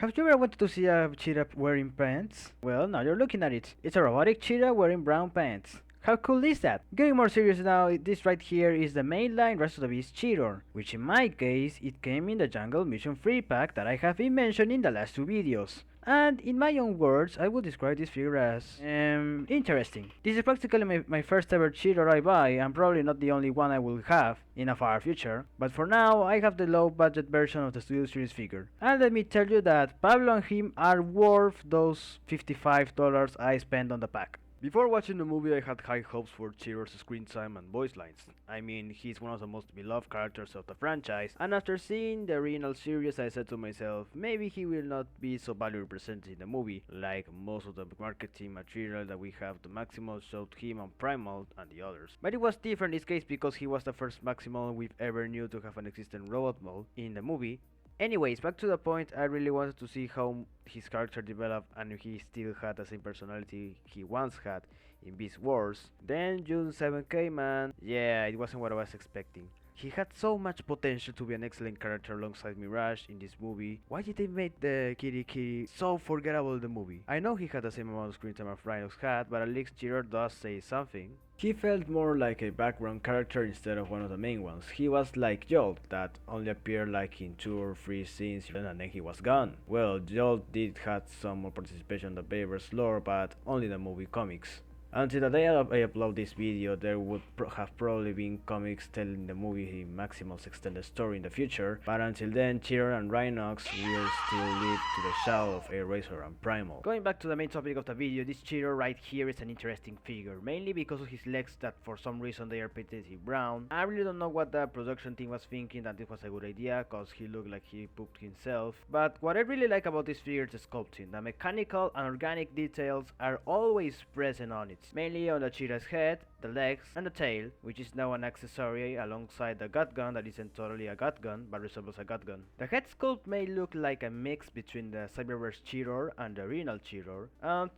Have you ever wanted to see a cheetah wearing pants? Well, now you're looking at it. It's a robotic cheetah wearing brown pants. How cool is that? Getting more serious now, this right here is the mainline RoTb's cheetor, which in my case, it came in the Jungle Mission free pack that I have been mentioning in the last two videos. And in my own words, I would describe this figure as, interesting. This is practically my first ever cheetor I buy, and probably not the only one I will have in a far future, but for now I have the low budget version of the Studio Series figure. And let me tell you that Pablo and him are worth those $55 I spent on the pack. Before watching the movie, I had high hopes for Cheetor's screen time and voice lines. I mean, he's one of the most beloved characters of the franchise, and after seeing the original series, I said to myself, maybe he will not be so badly represented in the movie, like most of the marketing material that we have. The Maximal showed him on Primal and the others. But it was different in this case because he was the first Maximal we've ever knew to have an existent robot mode in the movie. Anyways, back to the point, I really wanted to see how his character developed and if he still had the same personality he once had in Beast Wars. Then June 7 came and yeah, it wasn't what I was expecting. He had so much potential to be an excellent character alongside Mirage in this movie. Why did they make the Kitty so forgettable in the movie? I know he had the same amount of screen time as Rhinox had, but at least Cheetor does say something. He felt more like a background character instead of one of the main ones. He was like Jolt, that only appeared like in 2 or 3 scenes and then he was gone. Well, Jolt did have some more participation in the Bayverse lore, but only the movie comics. Until the day I upload this video, there would have probably been comics telling the movie Maximal's extended story in the future, but until then, Cheetor and Rhinox will still live to the shadow of Eraser and Primal. Going back to the main topic of the video, this Cheetor right here is an interesting figure, mainly because of his legs that for some reason they are painted brown. I really don't know what the production team was thinking that this was a good idea, cause he looked like he pooped himself, but what I really like about this figure is the sculpting. The mechanical and organic details are always present on it. Mainly on the cheetah's head, the legs, and the tail, which is now an accessory alongside the gut gun that isn't totally a gut gun, but resembles a gut gun. The head sculpt may look like a mix between the Cyberverse Cheetor and the original Cheetor.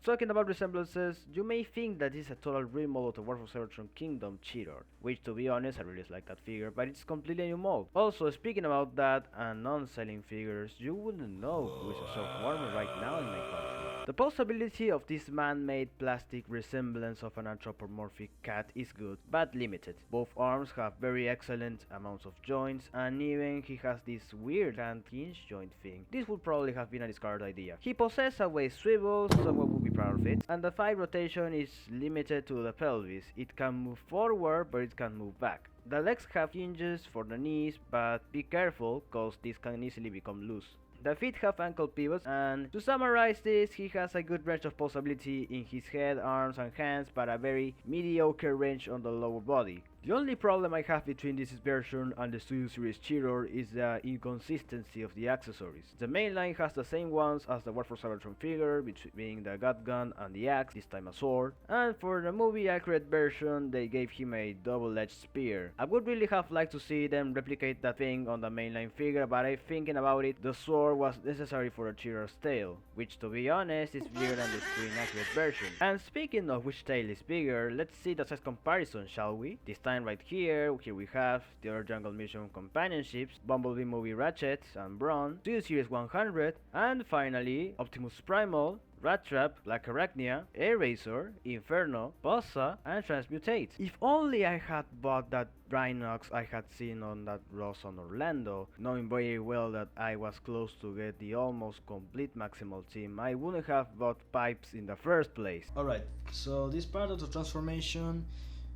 Talking about resemblances, you may think that this is a total remodel of the War for Cybertron Kingdom Cheetor, which to be honest I really like that figure, but it's completely new mold. Also, speaking about that and non-selling figures, you wouldn't know who is a soft warmer right now in my country. The possibility of this man-made plastic resemblance of an anthropomorphic cat is good, but limited. Both arms have very excellent amounts of joints, and even he has this weird hand hinge joint thing. This would probably have been a discarded idea. He possesses a waist swivel, someone would be proud of it, and the thigh rotation is limited to the pelvis. It can move forward, but it can't move back. The legs have hinges for the knees, but be careful, cause these can easily become loose. The feet have ankle pivots, and to summarize this, he has a good range of possibility in his head, arms and hands, but a very mediocre range on the lower body. The only problem I have between this version and the Studio Series Cheetor is the inconsistency of the accessories. The main line has the same ones as the War for Cybertron figure, being the gut gun and the axe, this time a sword, and for the movie accurate version they gave him a double-edged spear. I would really have liked to see them replicate that thing on the mainline figure, but I thinking about it, the sword was necessary for the Cheetor's tail, which to be honest is bigger than the screen accurate version. And speaking of which tail is bigger, let's see the size comparison, shall we? This time right here we have the other Jungle Mission companionships, Bumblebee Movie Ratchet and Brawn, Studio Series 100, and finally Optimus Primal, Rat Trap, Black Arachnia, Eraser, Inferno, Bossa, and Transmutate. If only I had bought that Rhinox I had seen on that Ross on Orlando, knowing very well that I was close to get the almost complete Maximal team, I wouldn't have bought Pipes in the first place. Alright, so this part of the transformation,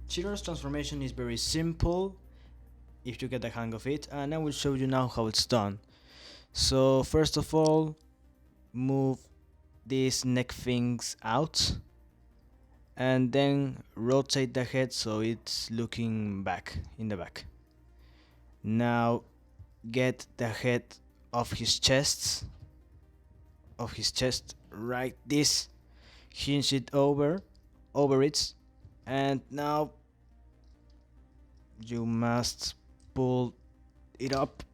Cheetor's transformation is very simple if you get the hang of it, and I will show you now how it's done. So first of all, move these neck things out and then rotate the head so it's looking back in the back. Now get the head of his chest right this, hinge it over it, and now you must pull it up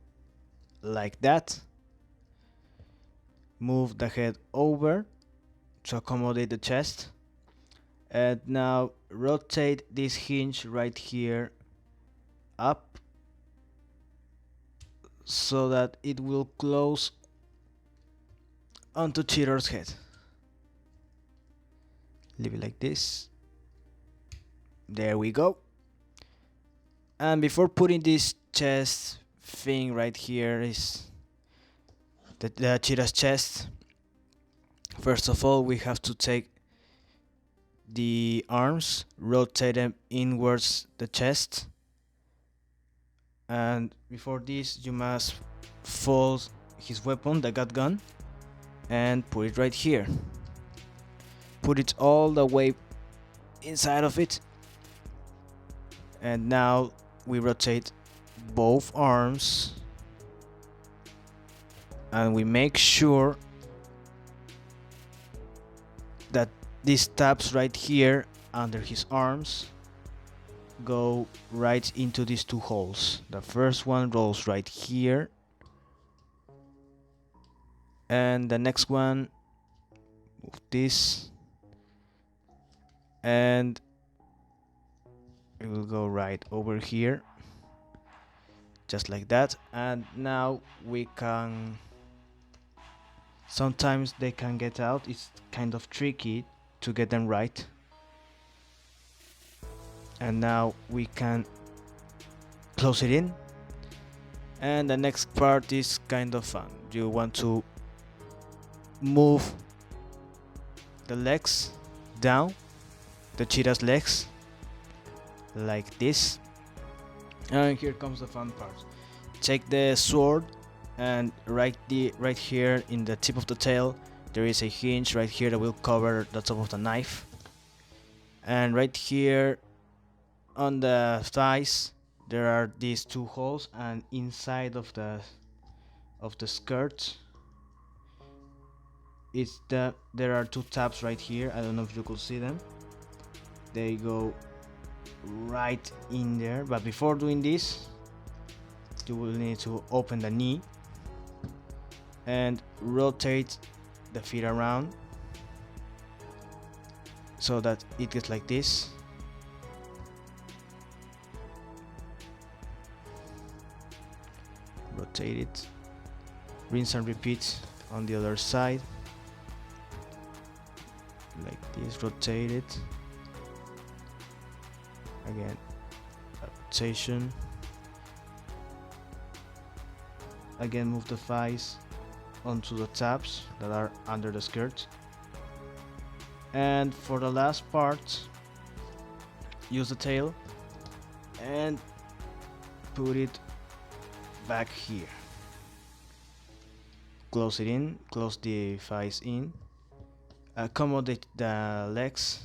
like that. Move the head over to accommodate the chest, and now rotate this hinge right here up so that it will close onto Cheetor's head. Leave it like this. There we go. And before putting this chest thing right here is the cheetah's chest. First of all, we have to take the arms, rotate them inwards the chest, and before this you must fold his weapon, the gut gun, and put it right here. Put it all the way inside of it, and now we rotate both arms and we make sure that these tabs right here under his arms go right into these two holes. The first one rolls right here, and the next one, move this, and it will go right over here, just like that. And now we can, sometimes they can get out, it's kind of tricky to get them right. And now we can close it in, and the next part is kind of fun. You want to move the legs down, the cheetah's legs, like this. And here comes the fun part. Take the sword, and right here in the tip of the tail there is a hinge right here that will cover the top of the knife, and right here on the thighs there are these two holes, and inside of the skirt there are two tabs right here. I don't know if you could see them. They go right in there, but before doing this you will need to open the knee and rotate the feet around so that it gets like this. Rotate it, rinse and repeat on the other side, like this. Rotate it again, rotation again. Move the thighs onto the tabs that are under the skirt, and for the last part use the tail and put it back here. Close it in, close the thighs in, accommodate the legs,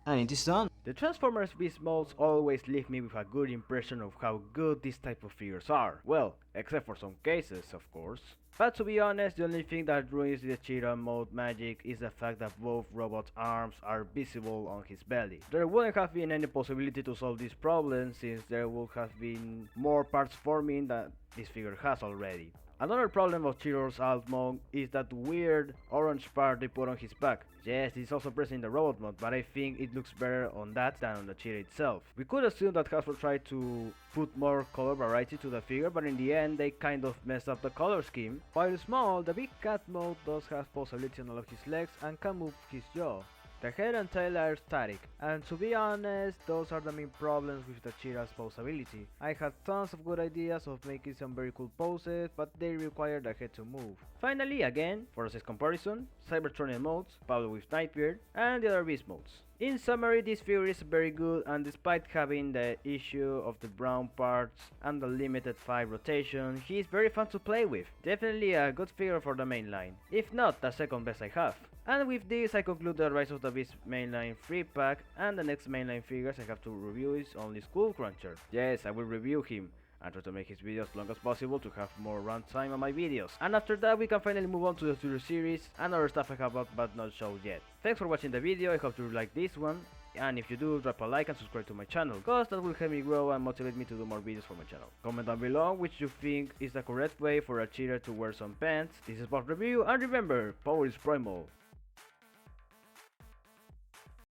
and it is done. The Transformers Beast modes always leave me with a good impression of how good these type of figures are. Well, except for some cases, of course. But to be honest, the only thing that ruins the cheetah mode magic is the fact that both robot's arms are visible on his belly. There wouldn't have been any possibility to solve this problem since there would have been more parts forming that this figure has already. Another problem of Cheetor's alt mode is that weird orange part they put on his back. Yes, it's also present in the robot mode, but I think it looks better on that than on the cheetah itself. We could assume that Hasbro tried to put more color variety to the figure, but in the end they kind of messed up the color scheme. While small, the big cat mode does have possibility on all of his legs and can move his jaw. The head and tail are static, and to be honest, those are the main problems with the cheetah's posability. I had tons of good ideas of making some very cool poses, but they require the head to move. Finally, again, for a size comparison, Cybertronian modes, Pablo with Nightbeard, and the other Beast modes. In summary, this figure is very good, and despite having the issue of the brown parts and the limited 5 rotation, he is very fun to play with. Definitely a good figure for the mainline, if not the second best I have. And with this I conclude the Rise of the Beast mainline free pack, and the next mainline figures I have to review is only Skull Cruncher. Yes, I will review him and try to make his videos as long as possible to have more runtime on my videos. And after that we can finally move on to the Studio series and other stuff I have up but not showed yet. Thanks for watching the video, I hope you like this one, and if you do, drop a like and subscribe to my channel, cause that will help me grow and motivate me to do more videos for my channel. Comment down below which you think is the correct way for a cheater to wear some pants. This is Bob Review, and remember, power is primal.